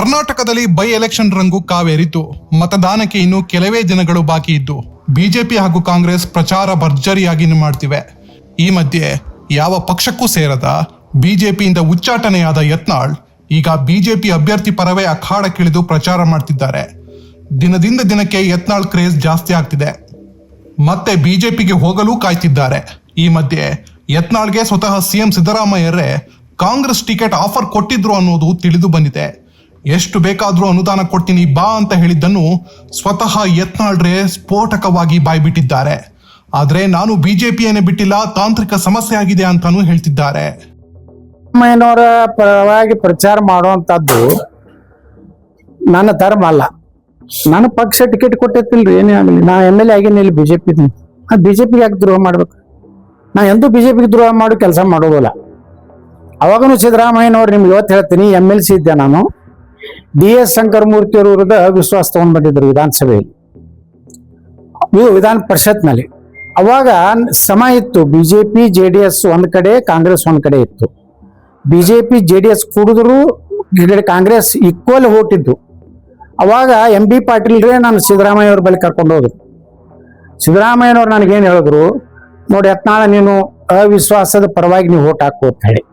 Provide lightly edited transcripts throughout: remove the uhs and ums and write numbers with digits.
ಕರ್ನಾಟಕದಲ್ಲಿ by election ರಂಗು ಕಾವೇರಿತು. ಮತದಾನಕ್ಕೆ ಇನ್ನು ಕೆಲವೇ ದಿನಗಳು ಬಾಕಿ ಇದ್ದು ಬಿಜೆಪಿ ಹಾಗೂ ಕಾಂಗ್ರೆಸ್ ಪ್ರಚಾರ ಭರ್ಜರಿಯಾಗಿ ಮಾಡ್ತಿವೆ. ಈ ಮಧ್ಯೆ ಯಾವ ಪಕ್ಷಕ್ಕೂ ಸೇರದ ಬಿಜೆಪಿಯಿಂದ ಉಚ್ಚಾಟನೆಯಾದ ಯತ್ನಾಳ್ ಈಗ ಬಿಜೆಪಿ ಅಭ್ಯರ್ಥಿ ಪರವೇ ಅಖಾಡಕ್ಕಿಳಿದು ಪ್ರಚಾರ ಮಾಡ್ತಿದ್ದಾರೆ. ದಿನದಿಂದ ದಿನಕ್ಕೆ ಯತ್ನಾಳ್ ಕ್ರೇಜ್ ಜಾಸ್ತಿ ಆಗ್ತಿದೆ. ಮತ್ತೆ ಬಿಜೆಪಿಗೆ ಹೋಗಲು ಕಾಯ್ತಿದ್ದಾರೆ. ಈ ಮಧ್ಯೆ ಯತ್ನಾಳ್ಗೆ ಸ್ವತಃ ಸಿಎಂ ಸಿದ್ದರಾಮಯ್ಯರೇ ಕಾಂಗ್ರೆಸ್ ಟಿಕೆಟ್ ಆಫರ್ ಕೊಟ್ಟಿದ್ರು ಅನ್ನೋದು ತಿಳಿದು ಬಂದಿದೆ. ಎಷ್ಟು ಬೇಕಾದ್ರೂ ಅನುದಾನ ಕೊಡ್ತೀನಿ ಬಾ ಅಂತ ಹೇಳಿದ್ದನ್ನು ಸ್ವತಃ ಯತ್ನಾಳ್ರೆ ಸ್ಫೋಟಕವಾಗಿ ಬಾಯ್ಬಿಟ್ಟಿದ್ದಾರೆ. ಆದ್ರೆ ನಾನು ಬಿಜೆಪಿಯನ್ನೇ ಬಿಟ್ಟಿಲ್ಲ, ತಾಂತ್ರಿಕ ಸಮಸ್ಯೆ ಆಗಿದೆ ಅಂತಾನು ಹೇಳ್ತಿದ್ದಾರೆ. ಸಿದ್ದರಾಮಯ್ಯನವರ ಪರವಾಗಿ ಪ್ರಚಾರ ಮಾಡುವಂತದ್ದು ನನ್ನ ಧರ್ಮ ಅಲ್ಲ. ನನ್ನ ಪಕ್ಷ ಟಿಕೆಟ್ ಕೊಟ್ಟಿರ್ತಿಲ್ರಿ, ಏನೇ ಆಗಲಿ. ನಾ MLA ಆಗೇನಿ ಇಲ್ಲಿ ಬಿಜೆಪಿ. ಬಿಜೆಪಿಗೆ ಯಾಕೆ ದ್ರೋಹ ಮಾಡ್ಬೇಕು? ನಾ ಎಂದೂ ಬಿಜೆಪಿಗೆ ದ್ರೋಹ ಮಾಡೋ ಕೆಲಸ ಮಾಡೋದಿಲ್ಲ. ಅವಾಗನು ಸಿದ್ದರಾಮಯ್ಯನವ್ರು ನಿಮ್ಗೆ ಇವತ್ತು ಹೇಳ್ತೀನಿ, MLC ಇದ್ದೆ ನಾನು. DS ಶಂಕರಮೂರ್ತಿ ಅವ್ರ ವಿರುದ್ಧ ಅವಿಶ್ವಾಸ ತಗೊಂಡ್ ಬಂದಿದ್ರು ವಿಧಾನಸಭೆಯಲ್ಲಿ, ವಿಧಾನ ಪರಿಷತ್ನಲ್ಲಿ. ಅವಾಗ ಸಮ ಇತ್ತು, ಬಿಜೆಪಿ JDS ಒಂದ್ ಕಡೆ, ಕಾಂಗ್ರೆಸ್ ಒಂದ್ ಕಡೆ ಇತ್ತು. ಬಿಜೆಪಿ JDS ಕೂಡಿದ್ರು ಕಾಂಗ್ರೆಸ್ ಈಕ್ವಲ್ ಹೋಟಿದ್ದು. ಅವಾಗ MB ಪಾಟೀಲ್ರೇ ನಾನು ಸಿದ್ದರಾಮಯ್ಯ ಅವ್ರ ಬಳಿ ಕರ್ಕೊಂಡು ಹೋದ್ರು. ಸಿದ್ದರಾಮಯ್ಯನವ್ರು ನನಗೇನು ಹೇಳಿದ್ರು, ನೋಡಿ ಯತ್ನಾಳ ನೀನು ಅವಿಶ್ವಾಸದ ಪರವಾಗಿ ನೀವು ಓಟ್ ಹಾಕು ಅಂತ ಹೇಳಿ.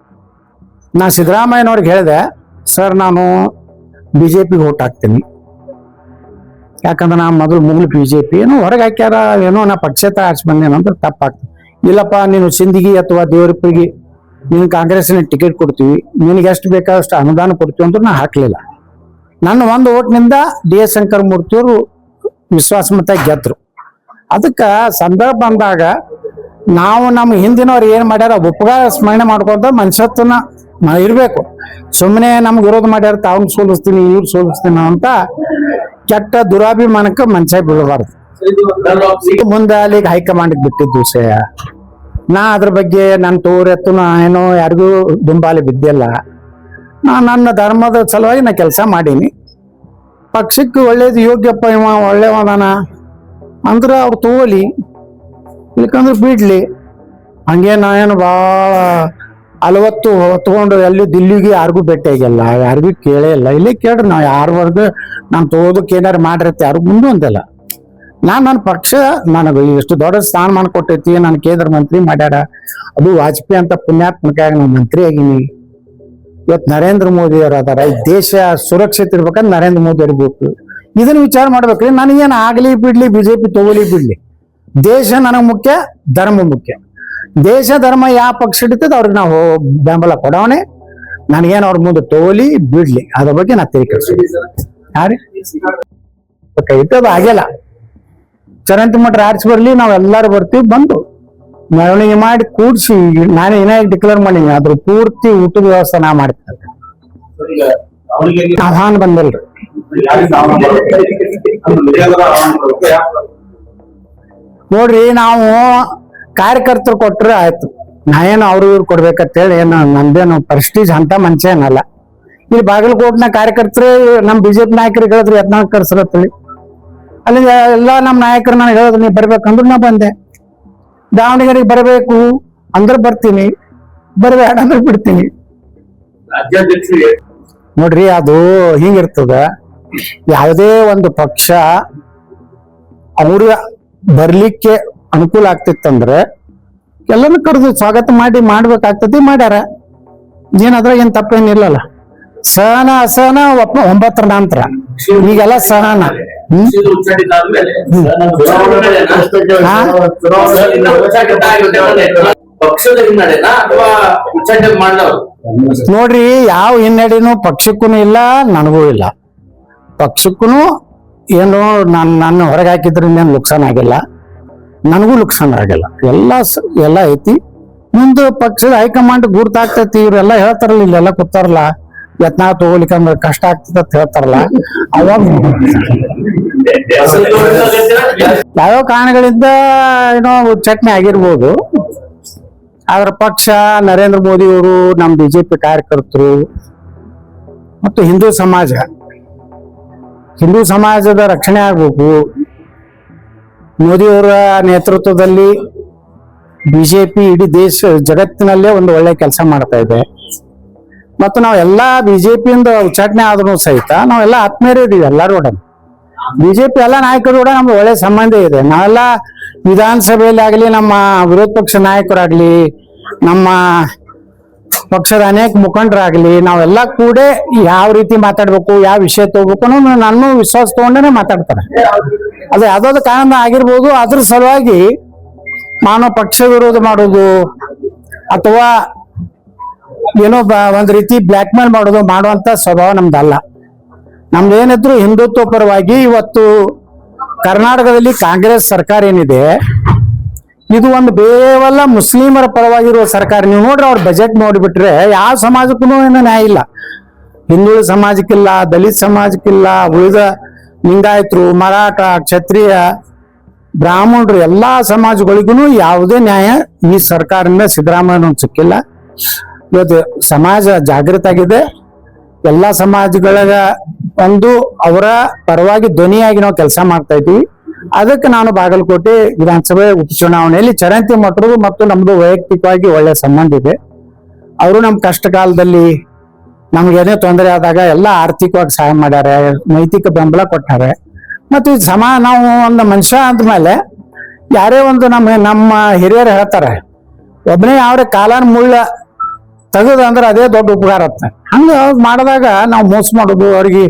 ನಾ ಸಿದ್ದರಾಮಯ್ಯನವ್ರಿಗೆ ಹೇಳಿದೆ, ಸರ್ ನಾನು ಬಿಜೆಪಿಗೆ ಓಟ್ ಹಾಕ್ತೀನಿ, ಯಾಕಂದ್ರೆ ನಾ ಮೊದಲು ಮುಗಿಲು ಬಿಜೆಪಿ ಏನೋ ಹೊರಗೆ ಹಾಕ್ಯಾರ, ಏನೋ ನಾ ಪಕ್ಷೇತರ ಆಚೆ ಬಂದೇನಂದ್ರೆ ತಪ್ಪಾಗ್ತದೆ. ಇಲ್ಲಪ್ಪ ನೀನು ಸಿಂದಗಿ ಅಥವಾ ದೇವರಪ್ಪಗೆ ನೀನು ಕಾಂಗ್ರೆಸ್ನ ಟಿಕೆಟ್ ಕೊಡ್ತೀವಿ, ನಿನಗೆ ಎಷ್ಟು ಬೇಕಾದಷ್ಟು ಅನುದಾನ ಕೊಡ್ತೀವಿ ಅಂತ ನಾ ಹಾಕ್ಲಿಲ್ಲ. ನನ್ನ ಒಂದು ಓಟ್ನಿಂದ DS ಶಂಕರಮೂರ್ತಿಯವರು ವಿಶ್ವಾಸಮತ ಗೆದ್ರು. ಅದಕ್ಕೆ ಸಂದರ್ಭ ಬಂದಾಗ ನಾವು ನಮ್ಮ ಹಿಂದಿನವ್ರು ಏನು ಮಾಡ್ಯಾರ ಉಪಕಾರ ಸ್ಮರಣೆ ಮಾಡ್ಕೊಂತ ಮನುಷ್ಯತ್ವನ ಇರಬೇಕು. ಸುಮ್ಮನೆ ನಮ್ಗೆ ವಿರೋಧ ಮಾಡ್ಯಾರ, ತಾವ್ನ ಸೋಲಿಸ್ತೀನಿ ಇವ್ರು ಸೋಲಿಸ್ತೀನಿ ಅಂತ ಕೆಟ್ಟ ದುರಾಭಿಮಾನಕ್ಕೆ ಮನುಷ್ಯ ಬೀಳಬಾರ್ದು. ಮುಂದೆ ಅಲ್ಲಿಗೆ ಹೈಕಮಾಂಡ್ಗೆ ಬಿಟ್ಟಿದ್ದು ವಿಷಯ. ನಾ ಅದ್ರ ಬಗ್ಗೆ ನನ್ನ ತೋರೆತ್ತು ಏನೋ ಯಾರಿಗೂ ದುಂಬಾಲಿ ಬಿದ್ದಿಲ್ಲ. ನಾ ನನ್ನ ಧರ್ಮದ ಸಲುವಾಗಿ ನಾ ಕೆಲಸ ಮಾಡೀನಿ. ಪಕ್ಷಕ್ಕೆ ಒಳ್ಳೇದು ಯೋಗ್ಯಪ್ಪ ಇವ ಒಳ್ಳೆಯವದಾನ ಅಂದ್ರೆ ಅವ್ರು ತಗೋಲಿ, ಇಲ್ಕಂದ್ರೆ ಬಿಡ್ಲಿ. ಹಂಗೆ ನಾ ಏನು ಭಾಳ ಅಲವತ್ತು ಹೊತ್ಕೊಂಡು ಎಲ್ಲಿ ದಿಲ್ಲಿಗೆ ಯಾರಿಗೂ ಭೇಟಿ ಆಗಿಲ್ಲ, ಯಾರಿಗೂ ಕೇಳೇ ಇಲ್ಲ. ಇಲ್ಲಿ ಕೇಳ್ರಿ, ನಾವು ಯಾರವರೆಗೂ ನಾನು ತಗೋದಕ್ಕೆ ಏನಾರು ಮಾಡಿರತ್ತೆ ಯಾರಿಗೂ ಮುಂದೆ ಅಂದಿಲ್ಲ. ನನ್ನ ಪಕ್ಷ ನನಗೆ ಎಷ್ಟು ದೊಡ್ಡ ಸ್ಥಾನಮಾನ ಕೊಟ್ಟೈತಿ. ನಾನು ಕೇಂದ್ರ ಮಂತ್ರಿ ಮಾಡ್ಯಾರ, ಅದು ವಾಜಪೇಯಿ ಅಂತ ಪುಣ್ಯಾತ್ಮಕ ನಾನು ಮಂತ್ರಿ ಆಗೀನಿ. ಇವತ್ತು ನರೇಂದ್ರ ಮೋದಿ ಅವರು ಅದಾರ. ಈ ದೇಶ ಸುರಕ್ಷಿತ ಇರ್ಬೇಕಂದ್ರೆ ನರೇಂದ್ರ ಮೋದಿ ಇರ್ಬೇಕು. ಇದನ್ನ ವಿಚಾರ ಮಾಡ್ಬೇಕ್ರಿ. ನನಗೇನು ಆಗ್ಲಿ ಬಿಡ್ಲಿ, ಬಿಜೆಪಿ ತಗೋಲಿ ಬಿಡ್ಲಿ, ದೇಶ ನನಗೆ ಮುಖ್ಯ, ಧರ್ಮ ಮುಖ್ಯ. ದೇಶ ಧರ್ಮ ಯಾವ ಪಕ್ಷ ಹಿಡಿತದ ಅವ್ರಿಗೆ ನಾವು ಬೆಂಬಲ ಕೊಡೋಣೆ. ನನಗೇನು ಅವ್ರ ಮುಂದೆ ತಗೋಲಿ ಬಿಡ್ಲಿ, ಅದ್ರ ಬಗ್ಗೆ ನಾ ತಿರುಗಿ ಇಟ್ಟದು ಆಗಿಲ್ಲ. ಚರಂತಿ ಮಠ ಆರಿಸಿ ಬರ್ಲಿ, ನಾವೆಲ್ಲರೂ ಬರ್ತೀವಿ. ಬಂದು ಮೆರವಣಿಗೆ ಮಾಡಿ ಕೂಡ್ಸಿ ನಾನು ಏನಾಗಿ ಡಿಕ್ಲೇರ್ ಮಾಡೀನಿ, ಅದ್ರ ಪೂರ್ತಿ ಊಟದ ವ್ಯವಸ್ಥೆ ನಾ ಮಾಡ್ತೇನೆ. ಆಹ್ವಾನ ಬಂದಿಲ್ರಿ. ನೋಡ್ರಿ, ನಾವು ಕಾರ್ಯಕರ್ತರು ಕೊಟ್ರೆ ಆಯ್ತು, ನಾ ಏನು ಅವ್ರು ಇವ್ರು ಕೊಡ್ಬೇಕಂತೇಳಿ ಏನು ನಂದೇನು ಪ್ರೆಸ್ಟೀಜ್ ಅಂತ ಮನುಷ್ಯ ಏನಲ್ಲ. ಇಲ್ಲಿ ಬಾಗಲಕೋಟ್ನ ಕಾರ್ಯಕರ್ತರೇ ನಮ್ಮ ಬಿಜೆಪಿ ನಾಯಕರಿಗೆ ಹೇಳಿದ್ರು ಯತ್ನಾಳ್ ಕರ್ಸರತ್ತೇಳಿ. ಅಲ್ಲಿ ಎಲ್ಲ ನಮ್ಮ ನಾಯಕರು ನನಗೆ ಹೇಳಿದ್ರು ನೀವು ಬರ್ಬೇಕಂದ್ರೆ ನಾ ಬಂದೆ. ದಾವಣಗೆರೆಗೆ ಬರಬೇಕು ಅಂದ್ರೆ ಬರ್ತೀನಿ, ಬರಬೇಡ ಅಂದ್ರೆ ಬಿಡ್ತೀನಿ. ನೋಡ್ರಿ, ಅದು ಹಿಂಗಿರ್ತದ. ಯಾವುದೇ ಒಂದು ಪಕ್ಷ ಅವ್ರ ಬರ್ಲಿಕ್ಕೆ ಅನುಕೂಲ ಆಗ್ತಿತ್ತಂದ್ರೆ ಎಲ್ಲನೂ ಕರೆದು ಸ್ವಾಗತ ಮಾಡ್ಬೇಕಾಗ್ತತಿ. ಮಾಡ್ಯಾರ, ಏನಾದ್ರ ಏನ್ ತಪ್ಪೇನಿಲ್ಲಲ್ಲ. ಸಹನ ಅಸಹನ 9ರ ನಂತರ, ಈಗೆಲ್ಲ ಸಹನ. ನೋಡ್ರಿ, ಯಾವ ಹಿನ್ನಡೆನೂ ಪಕ್ಷಕ್ಕೂ ಇಲ್ಲ, ನನಗೂ ಇಲ್ಲ. ಪಕ್ಷಕ್ಕೂ ಏನು ನನ್ನ ಹೊರಗೆ ಹಾಕಿದ್ರಿಂದ ಏನು ನುಕ್ಸಾನ್ ಆಗಿಲ್ಲ, ನನಗೂ ನುಕ್ಸಾನ್ ಆಗಿಲ್ಲ. ಎಲ್ಲ ಐತಿ. ಮುಂದೆ ಪಕ್ಷದ ಹೈಕಮಾಂಡ್ ಗುರ್ತಾಗ್ತೈತಿ. ಇವ್ರೆಲ್ಲ ಹೇಳ್ತಾರಲ್ಲ, ಇಲ್ಲೆಲ್ಲ ಕೂತಾರಲ್ಲ, ಯತ್ನಾಳ್ ತಗೋಲಿಕ್ಕಂದ್ರೆ ಕಷ್ಟ ಆಗ್ತದ ಅಂತ ಹೇಳ್ತಾರಲ್ಲ, ಅವಾಗ ಯಾವ್ಯಾವ ಕಾರಣಗಳಿಂದ ಏನೋ ಉಚ್ಚಾಟನೆ ಆಗಿರ್ಬೋದು. ಆದ್ರ ಪಕ್ಷ, ನರೇಂದ್ರ ಮೋದಿ ಅವರು, ನಮ್ಮ ಬಿಜೆಪಿ ಕಾರ್ಯಕರ್ತರು ಮತ್ತು ಹಿಂದೂ ಸಮಾಜದ ರಕ್ಷಣೆ ಆಗ್ಬೇಕು. ಮೋದಿಯವರ ನೇತೃತ್ವದಲ್ಲಿ ಬಿಜೆಪಿ ಇಡೀ ಜಗತ್ತಿನಲ್ಲೇ ಒಂದು ಒಳ್ಳೆ ಕೆಲಸ ಮಾಡ್ತಾ ಇದೆ. ಮತ್ತು ನಾವೆಲ್ಲ ಬಿಜೆಪಿಯಿಂದ ಉಚ್ಚಾಟನೆ ಆದ್ರೂ ಸಹಿತ ನಾವೆಲ್ಲ ಆತ್ಮೀಯರೇ ಇದೀವಿ ಎಲ್ಲರೂ ಕೂಡ. ಬಿಜೆಪಿ ಎಲ್ಲ ನಾಯಕರು ಕೂಡ ನಮ್ಗೆ ಒಳ್ಳೆ ಸಂಬಂಧ ಇದೆ. ನಾವೆಲ್ಲ ವಿಧಾನಸಭೆಯಲ್ಲಿ ಆಗಲಿ, ನಮ್ಮ ವಿರೋಧ ಪಕ್ಷ ನಾಯಕರಾಗ್ಲಿ, ನಮ್ಮ ಪಕ್ಷದ ಅನೇಕ ಮುಖಂಡರಾಗ್ಲಿ, ನಾವೆಲ್ಲ ಕೂಡ ಯಾವ ರೀತಿ ಮಾತಾಡ್ಬೇಕು, ಯಾವ ವಿಷಯ ತಗೋಬೇಕು ಅನ್ನೋ ನನ್ನ ವಿಶ್ವಾಸ ತಗೊಂಡೇ ಮಾತಾಡ್ತಾರೆ. ಅದು ಯಾವ್ದಾದ್ರು ಕಾರಣ ಆಗಿರ್ಬೋದು. ಅದ್ರ ಸಲುವಾಗಿ ನಾನು ಪಕ್ಷ ವಿರೋಧ ಮಾಡೋದು ಅಥವಾ ಏನೋ ಒಂದ್ ರೀತಿ ಬ್ಲ್ಯಾಕ್ ಮೇಲ್ ಮಾಡುವಂತ ಸ್ವಭಾವ ನಮ್ದಲ್ಲ. ನಮ್ದು ಏನಿದ್ರು ಹಿಂದುತ್ವ ಪರವಾಗಿ ಇವತ್ತು ಕರ್ನಾಟಕದಲ್ಲಿ ಕಾಂಗ್ರೆಸ್ ಸರ್ಕಾರ ಏನಿದೆ, ಇದು ಒಂದು ಕೇವಲ ಮುಸ್ಲಿಮರ ಪರವಾಗಿರುವ ಸರ್ಕಾರ. ನೀವು ನೋಡ್ರಿ ಅವ್ರ ಬಜೆಟ್ ನೋಡಿಬಿಟ್ರೆ ಯಾವ ಸಮಾಜಕ್ಕೂ ಏನು ನ್ಯಾಯ ಇಲ್ಲ. ಹಿಂದುಳಿದ ಸಮಾಜಕ್ಕಿಲ್ಲ, ದಲಿತ ಸಮಾಜಕ್ಕಿಲ್ಲ, ಉಳಿದ ಲಿಂಗಾಯತರು, ಮರಾಠ, ಕ್ಷತ್ರಿಯ, ಬ್ರಾಹ್ಮಣರು ಎಲ್ಲಾ ಸಮಾಜಗಳಿಗೂ ಯಾವುದೇ ನ್ಯಾಯ ಈ ಸರ್ಕಾರದಿಂದ ಸಿದ್ದರಾಮಯ್ಯ ಸಿಕ್ಕಿಲ್ಲ. ಇವತ್ತು ಸಮಾಜ ಜಾಗೃತ ಆಗಿದೆ. ಎಲ್ಲಾ ಸಮಾಜಗಳ ಒಂದು ಅವರ ಪರವಾಗಿ ಧ್ವನಿಯಾಗಿ ನಾವು ಕೆಲಸ ಮಾಡ್ತಾ ಇದ್ದೀವಿ. ಅದಕ್ಕೆ ನಾನು ಬಾಗಲಕೋಟೆ ವಿಧಾನಸಭೆ ಉಪಚುನಾವಣೆಯಲ್ಲಿ ಚರಂತಿ ಮಠರು ಮತ್ತು ನಮ್ದು ವೈಯಕ್ತಿಕವಾಗಿ ಒಳ್ಳೆ ಸಂಬಂಧ ಇದೆ. ಅವರು ನಮ್ಮ ಕಷ್ಟ ಕಾಲದಲ್ಲಿ ನಮ್ಗೇನೇ ತೊಂದರೆ ಆದಾಗ ಎಲ್ಲ ಆರ್ಥಿಕವಾಗಿ ಸಹಾಯ ಮಾಡ್ಯಾರೆ, ನೈತಿಕ ಬೆಂಬಲ ಕೊಟ್ಟಾರೆ. ಮತ್ತು ನಾವು ಒಂದು ಮನುಷ್ಯ ಅಂದ್ಮೇಲೆ ಯಾರೇ ಒಂದು ನಮ್ಮ ಹಿರಿಯರು ಹೇಳ್ತಾರೆ, ಒಬ್ಬನೇ ಯಾವ್ರೆ ಕಾಲನ ಮುಳ್ಳ ತೆಗೆದು ಅಂದ್ರೆ ಅದೇ ದೊಡ್ಡ ಉಪಕಾರ ಅಂತ. ಹಂಗ ಮಾಡಿದಾಗ ನಾವು ಮೋಸ ಮಾಡೋದು, ಅವ್ರಿಗೆ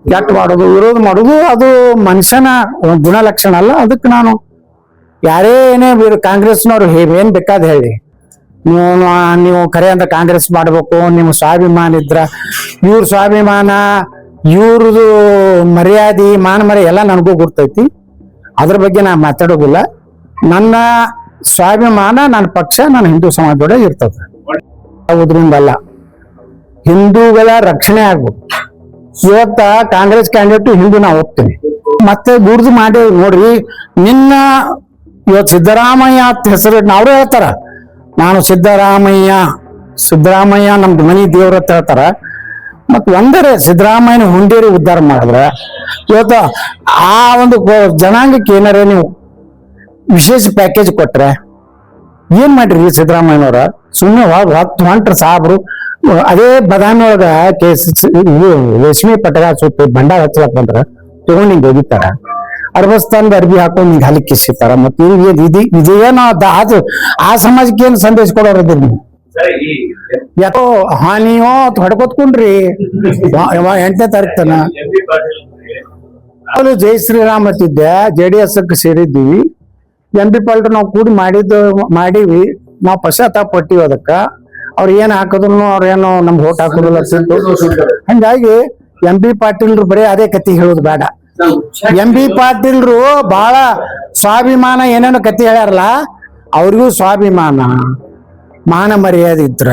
ಕೆಟ್ಟ ಮಾಡೋದು, ವಿರೋಧ ಮಾಡೋದು ಅದು ಮನುಷ್ಯನ ಗುಣಲಕ್ಷಣ ಅಲ್ಲ. ಅದಕ್ಕೆ ನಾನು ಯಾರೇ ಏನೇ ಕಾಂಗ್ರೆಸ್ನವ್ರು ಏನ್ ಬೇಕಾದ ಹೇಳಿ, ನೀವು ಖರೆ ಅಂದ್ರೆ ಕಾಂಗ್ರೆಸ್ ಮಾಡ್ಬೇಕು, ನಿಮ್ಮ ಸ್ವಾಭಿಮಾನ ಇದ್ರ, ಇವ್ರ ಸ್ವಾಭಿಮಾನ, ಇವ್ರದು ಮರ್ಯಾದೆ, ಮಾನ ಎಲ್ಲ ನನಗೂ ಗುರ್ತೈತಿ. ಅದ್ರ ಬಗ್ಗೆ ನಾನು ಮಾತಾಡೋದಿಲ್ಲ. ನನ್ನ ಸ್ವಾಭಿಮಾನ, ನನ್ನ ಪಕ್ಷ, ನನ್ನ ಹಿಂದೂ ಸಮಾಜದೊಡೆ ಇರ್ತದೆ. ಆಗುದ್ರಿಂದಲ್ಲ, ಹಿಂದೂಗಳ ರಕ್ಷಣೆ ಆಗ್ಬೇಕು. ಇವತ್ತ ಕಾಂಗ್ರೆಸ್ ಕ್ಯಾಂಡಿಡೇಟ್ ಹಿಂದೂ ನಾ ಹೋಗ್ತೀನಿ ಮತ್ತೆ ಗುರ್ದು ಮಾಡಿ ನೋಡ್ರಿ. ನಿನ್ನ ಇವತ್ತು ಸಿದ್ದರಾಮಯ್ಯ ಅಂತ ಹೆಸರು ಅವ್ರು ಹೇಳ್ತಾರ, ನಾನು ಸಿದ್ದರಾಮಯ್ಯ ನಮ್ದು ಮನಿ ದೇವ್ರ ಅಂತ ಹೇಳ್ತಾರ. ಮತ್ ಒಂದರೆ ಸಿದ್ದರಾಮಯ್ಯನ ಹುಂಡೇರಿ ಉದ್ಧಾರ ಮಾಡಿದ್ರೆ ಇವತ್ತು ಆ ಒಂದು ಜನಾಂಗಕ್ಕೆ ಏನಾರ ನೀವು ವಿಶೇಷ ಪ್ಯಾಕೇಜ್ ಕೊಟ್ರೆ ಏನ್ ಮಾಡ್ರಿ ಸಿದ್ದರಾಮಯ್ಯನವ್ರ? ಸುಮ್ಮನೆ ಹೊಂಟ್ರ ಸಾಬ್ರು ಅದೇ ಬದಾಮಿ ಒಳಗ ರೇಷ್ಮೆ ಪಟಗ ಸುತ್ತಿ ಬಂಡಾರ ಹಚ್ಚಲಕ್ ಬಂದ್ರ ತಗೊಂಡ್ ಹಿಂಗ್ ಹೋಗಿತಾರ, ಅರ್ಬಸ್ತಾನದ ಅರ್ಬಿ ಹಾಕೊಂಡ್ ಹಿಂಗ್ ಹಲಿಕ್ ಕಿಸಿತಾರ. ಮತ್ತೆ ಇದೇನೋ ಅದು ಆ ಸಮಾಜಕ್ಕೆ ಏನ್ ಸಂದೇಶ ಕೊಡೋರದ್ರಿ ನೀವು? ಯಾಕೋ ಹಾನಿಯೋ ಹೊಡ್ಕೊತ್ಕೊಂಡ್ರಿ 8ನೇ ತಾರೀಕು ಜೈ ಶ್ರೀರಾಮ್ ಅಂತಿದ್ದೆ. JDS ಸೇರಿದ್ದೀವಿ. MP ಪಾಲ್ರು ನಾವು ಕೂಡಿ ಮಾಡೀವಿ. ನಾವು ಪಶ್ಚಾತ್ತಾಪ ಪಟ್ಟಿವಿ. ಅದಕ್ಕ ಅವ್ರ ಏನ್ ಹಾಕಿದ್ರು ಅವ್ರೇನು ನಮ್ಗೆ ಓಟ್ ಹಾಕೋದಿಲ್ಲ ಸಿಟ್ಟು. ಹಂಗಾಗಿ MP ಪಾಟೀಲ್ರು ಬರೀ ಅದೇ ಕತಿ ಹೇಳೋದು ಬೇಡ. MP ಪಾಟೀಲ್ರು ಬಹಳ ಸ್ವಾಭಿಮಾನ ಏನೇನೋ ಕತಿ ಹೇಳ್ಯಾರಲ್ಲ, ಅವ್ರಿಗೂ ಸ್ವಾಭಿಮಾನ, ಮಾನ ಮರ್ಯಾದೆ ಇದ್ರ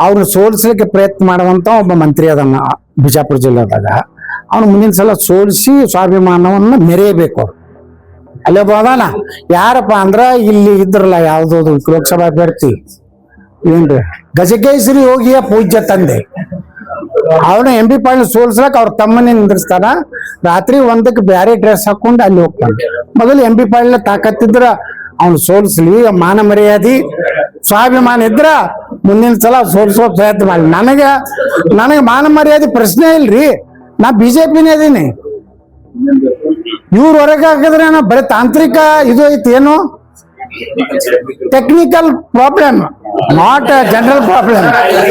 ಅವ್ರನ್ನ ಸೋಲಿಸ್ಲಿಕ್ಕೆ ಪ್ರಯತ್ನ ಮಾಡುವಂತ ಒಬ್ಬ ಮಂತ್ರಿ ಅದನ್ನ ಬಿಜಾಪುರ ಜಿಲ್ಲೆದಾಗ. ಅವ್ನು ಮುಂದಿನ ಸಲ ಸೋಲಿಸಿ ಸ್ವಾಭಿಮಾನವನ್ನ ಮೆರೆಯಬೇಕು. ಅವ್ರು ಅಲ್ಲೊಬ್ಬ ಅದಾನ, ಯಾರಪ್ಪ ಅಂದ್ರ ಇಲ್ಲಿ ಇದ್ರಲ್ಲ ಯಾವ್ದು ಲೋಕಸಭಾ ಅಭ್ಯರ್ಥಿ ಏನ್ರಿ ಗಜಕೇಶ್ವರಿ ಯೋಗಿಯ ಪೂಜ್ಯ ತಂದೆ, ಅವನ MP ಪಾಟೀಲ್ ಸೋಲ್ಸಲಕ್ ಅವ್ರ ತಮ್ಮನೇ ನಿಂದಿರ್ಸ್ತಾನ. ರಾತ್ರಿ 1ಕ್ಕೆ ಬ್ಯಾರೆ ಡ್ರೆಸ್ ಹಾಕೊಂಡು ಅಲ್ಲಿ ಹೋಗ್ತಾನ. ಮೊದಲು MP ಪಾಟೀಲ್ ತಾಕತ್ತಿದ್ರ ಅವ್ನು ಸೋಲ್ಸ್ಲಿ, ಮಾನ ಮರ್ಯಾದಿ ಸ್ವಾಭಿಮಾನ ಇದ್ರ ಮುಂದಿನ ಸಲ ಸೋಲ್ಸೋ ಪ್ರಯತ್ನ ಮಾಡಿ. ನನಗೆ ಮಾನ ಮರ್ಯಾದೆ ಪ್ರಶ್ನೆ ಇಲ್ರಿ. ನಾ BJPನೇ ಇದೀನಿ. ಇವ್ರ ಹೊರಗೆ ಹಾಕಿದ್ರೆ ಬರೀ ತಾಂತ್ರಿಕ ಇದು ಐತಿ, ಏನು technical problem, not general problem.